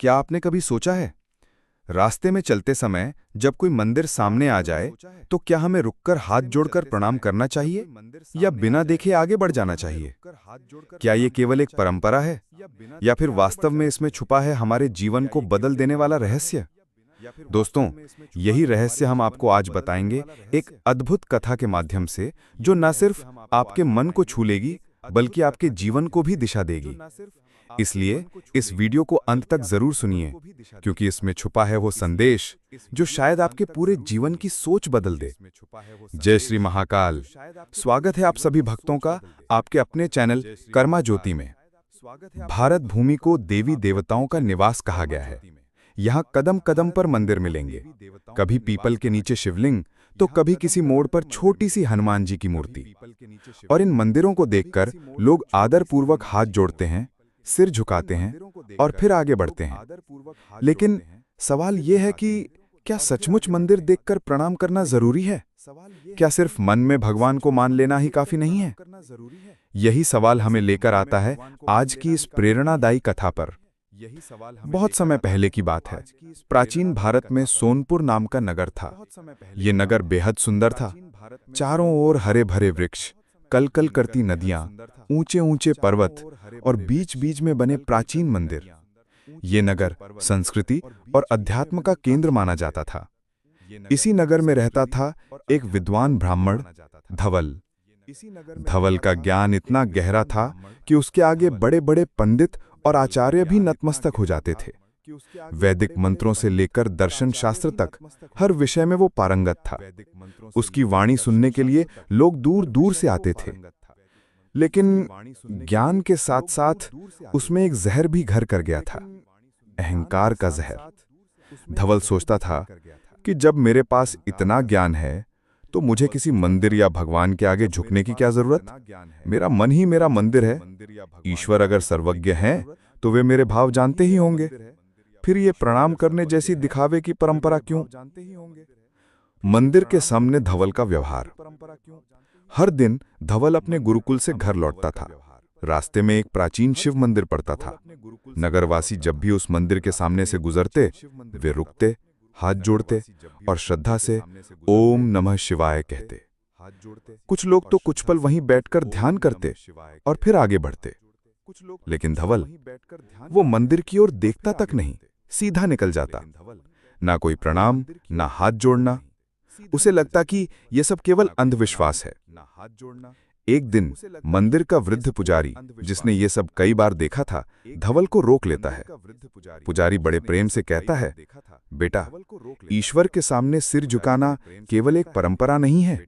क्या आपने कभी सोचा है, रास्ते में चलते समय जब कोई मंदिर सामने आ जाए तो क्या हमें रुककर हाथ जोड़कर प्रणाम करना चाहिए या बिना देखे आगे बढ़ जाना चाहिए? क्या ये केवल एक परंपरा है या फिर वास्तव में इसमें छुपा है हमारे जीवन को बदल देने वाला रहस्य? दोस्तों, यही रहस्य हम आपको आज बताएंगे एक अद्भुत कथा के माध्यम से, जो न सिर्फ आपके मन को छू लेगी बल्कि आपके जीवन को भी दिशा देगी। इसलिए इस वीडियो को अंत तक जरूर सुनिए, क्योंकि इसमें छुपा है वो संदेश जो शायद आपके पूरे जीवन की सोच बदल दे। जय श्री महाकाल। स्वागत है आप सभी भक्तों का आपके अपने चैनल कर्मा ज्योति में। भारत भूमि को देवी देवताओं का निवास कहा गया है। यहाँ कदम कदम पर मंदिर मिलेंगे, कभी पीपल के नीचे शिवलिंग तो कभी किसी मोड़ पर छोटी सी हनुमान जी की मूर्ति। और इन मंदिरों को देखकर लोग आदरपूर्वक हाथ जोड़ते हैं, सिर झुकाते हैं और फिर आगे बढ़ते हैं। लेकिन सवाल यह है कि क्या सचमुच मंदिर देखकर प्रणाम करना जरूरी है? क्या सिर्फ मन में भगवान को मान लेना ही काफी नहीं है? यही सवाल हमें लेकर आता है आज की इस प्रेरणादायी कथा पर। बहुत समय पहले की बात है। प्राचीन भारत में सोनपुर नाम का नगर था। ये नगर बेहद सुंदर था। चारों ओर हरे भरे वृक्ष, कलकल करती नदियां, ऊंचे ऊंचे पर्वत और बीच बीच में बने प्राचीन मंदिर। ये नगर संस्कृति और अध्यात्म का केंद्र माना जाता था। इसी नगर में रहता था एक विद्वान ब्राह्मण धवल। धवल का ज्ञान इतना गहरा था कि उसके आगे बड़े बड़े पंडित और आचार्य भी नतमस्तक हो जाते थे। वैदिक मंत्रों से लेकर दर्शन शास्त्र तक हर विषय में वो पारंगत था। उसकी वाणी सुनने के लिए लोग दूर दूर से आते थे। लेकिन ज्ञान के साथ साथ उसमें एक जहर भी घर कर गया था, अहंकार का जहर। धवल सोचता था कि जब मेरे पास इतना ज्ञान है तो मुझे किसी मंदिर या भगवान के आगे झुकने की क्या जरूरत? मेरा मन ही मेरा मंदिर है। ईश्वर अगर सर्वज्ञ हैं तो वे मेरे भाव जानते ही होंगे। फिर ये प्रणाम करने जैसी दिखावे की परंपरा क्यों? मंदिर के सामने धवल का व्यवहार। हर दिन धवल अपने गुरुकुल से घर लौटता था। रास्ते में एक प्राचीन शिव मंदिर पड़ता था। नगरवासी जब भी उस मंदिर के सामने से गुजरते, वे रुकते, हाथ जोड़ते और श्रद्धा से ओम नमः शिवाय कहते। कुछ लोग तो कुछ पल वहीं बैठकर ध्यान करते और फिर आगे बढ़ते। लेकिन धवल वो मंदिर की ओर देखता तक नहीं, सीधा निकल जाता। ना कोई प्रणाम, ना हाथ जोड़ना। उसे लगता कि यह सब केवल अंधविश्वास है। एक दिन मंदिर का वृद्ध पुजारी, जिसने ये सब कई बार देखा था, धवल को रोक लेता है। पुजारी बड़े प्रेम से कहता है, बेटा, ईश्वर के सामने सिर झुकाना केवल एक परंपरा नहीं है,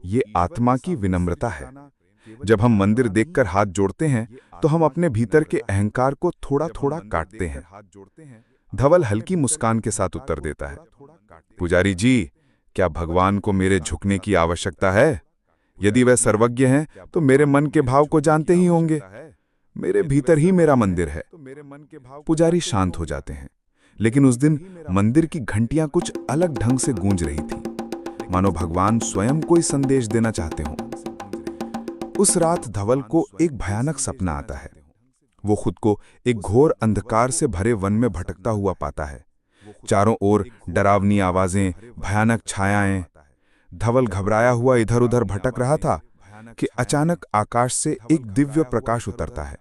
ये आत्मा की विनम्रता है। जब हम मंदिर देखकर हाथ जोड़ते हैं तो हम अपने भीतर के अहंकार को थोड़ा थोड़ा काटते हैं। धवल हल्की मुस्कान के साथ उत्तर देता है, पुजारी जी, क्या भगवान को मेरे झुकने की आवश्यकता है? यदि वह सर्वज्ञ हैं तो मेरे मन के भाव को जानते ही होंगे। मेरे भीतर ही मेरा मंदिर है। पुजारी शांत हो जाते हैं। लेकिन उस दिन मंदिर की घंटियां कुछ अलग ढंग से गूंज रही थी, मानो भगवान स्वयं कोई संदेश देना चाहते हों। उस रात धवल को एक भयानक सपना आता है। वो खुद को एक घोर अंधकार से भरे वन में भटकता हुआ पाता है। चारों ओर डरावनी आवाजें, भयानक छायाएं। धवल घबराया हुआ इधर उधर भटक रहा था कि अचानक आकाश से एक दिव्य प्रकाश उतरता है।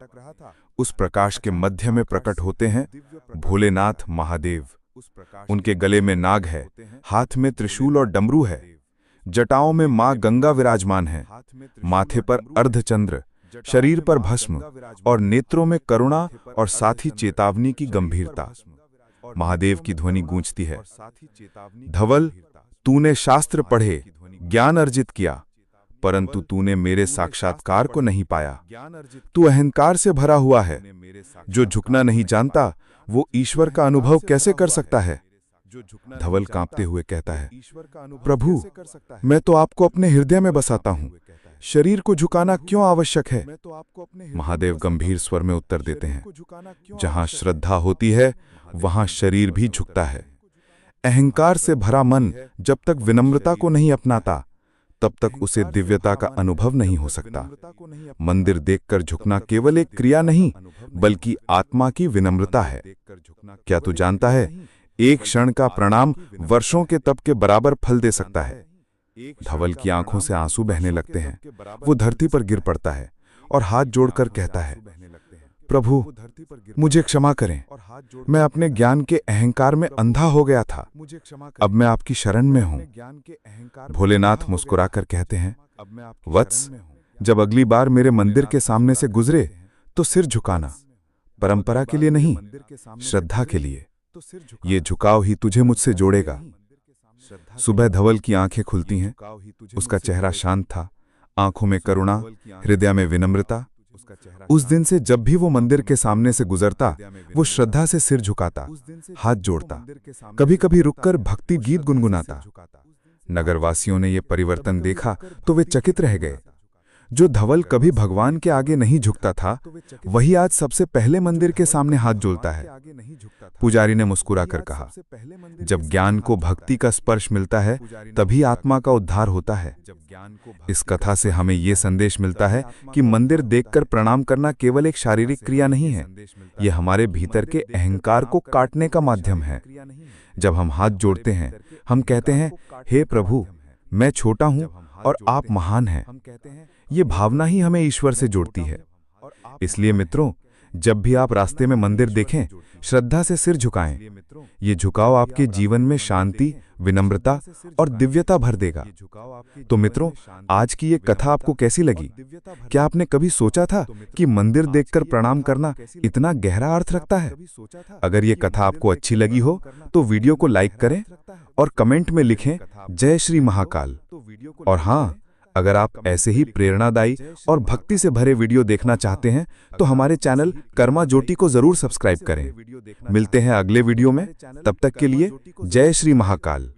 उस प्रकाश के मध्य में प्रकट होते हैं भोलेनाथ महादेव। उनके गले में नाग है, हाथ में त्रिशूल और डमरू है, जटाओं में मां गंगा विराजमान है, माथे पर अर्धचंद्र, शरीर पर भस्म और नेत्रों में करुणा और साथ ही चेतावनी की गंभीरता। महादेव की ध्वनि गूंजती है, धवल, तूने शास्त्र पढ़े, ज्ञान अर्जित किया, परंतु तूने मेरे साक्षात्कार को नहीं पाया। तू अहंकार से भरा हुआ है। जो झुकना नहीं जानता वो ईश्वर का अनुभव कैसे कर सकता है? धवल कांपते हुए कहता है, प्रभु, मैं तो आपको अपने हृदय में बसाता हूं। शरीर को झुकाना क्यों आवश्यक है? महादेव गंभीर स्वर में उत्तर देते हैं, जहां श्रद्धा होती है वहां शरीर भी झुकता है। अहंकार से भरा मन जब तक विनम्रता को नहीं अपनाता, तब तक उसे दिव्यता का अनुभव नहीं हो सकता। मंदिर देखकर झुकना केवल एक क्रिया नहीं, बल्कि आत्मा की विनम्रता है। क्या तू जानता है, एक क्षण का प्रणाम वर्षों के तप के बराबर फल दे सकता है। धवल की आंखों से आंसू बहने लगते हैं। वो धरती पर गिर पड़ता है और हाथ जोड़कर कहता है, प्रभु मुझे क्षमा करें, मैं अपने ज्ञान के अहंकार में अंधा हो गया था, अब मैं आपकी शरण में हूं। भोलेनाथ मुस्कुराकर कहते हैं, वत्स, जब अगली बार मेरे मंदिर के सामने से गुजरे तो सिर झुकाना, परंपरा के लिए नहीं, श्रद्धा के लिए। ये झुकाव ही तुझे मुझसे जोड़ेगा। सुबह धवल की आंखें खुलती हैं। उसका चेहरा शांत था, आंखों में करुणा, हृदय में विनम्रता। उस दिन से जब भी वो मंदिर के सामने से गुजरता, वो श्रद्धा से सिर झुकाता, हाथ जोड़ता, कभी कभी रुककर भक्ति गीत गुनगुनाता। नगरवासियों ने ये परिवर्तन देखा तो वे चकित रह गए। जो धवल कभी भगवान के आगे नहीं झुकता था, वही आज सबसे पहले मंदिर के सामने हाथ जोड़ता है। पुजारी ने मुस्कुराकर कहा, जब ज्ञान को भक्ति का स्पर्श मिलता है, तभी आत्मा का उद्धार होता है। इस कथा से हमें ये संदेश मिलता है कि मंदिर देखकर प्रणाम करना केवल एक शारीरिक क्रिया नहीं है, ये हमारे भीतर के अहंकार को काटने का माध्यम है। जब हम हाथ जोड़ते हैं, हम कहते हैं, हे प्रभु, मैं छोटा हूं और आप महान हैं। ये भावना ही हमें ईश्वर से जोड़ती है। इसलिए मित्रों, जब भी आप रास्ते में मंदिर देखें, श्रद्धा से सिर झुकाएं। ये झुकाव आपके जीवन में शांति, विनम्रता और दिव्यता भर देगा। तो मित्रों, आज की ये कथा आपको कैसी लगी? क्या आपने कभी सोचा था कि मंदिर देखकर प्रणाम करना इतना गहरा अर्थ रखता है? अगर ये कथा आपको अच्छी लगी हो तो वीडियो को लाइक करें और कमेंट में लिखें, जय श्री महाकाल। और हाँ, अगर आप ऐसे ही प्रेरणादायी और भक्ति से भरे वीडियो देखना चाहते हैं तो हमारे चैनल कर्मा ज्योति को जरूर सब्सक्राइब करें। मिलते हैं अगले वीडियो में, तब तक के लिए जय श्री महाकाल।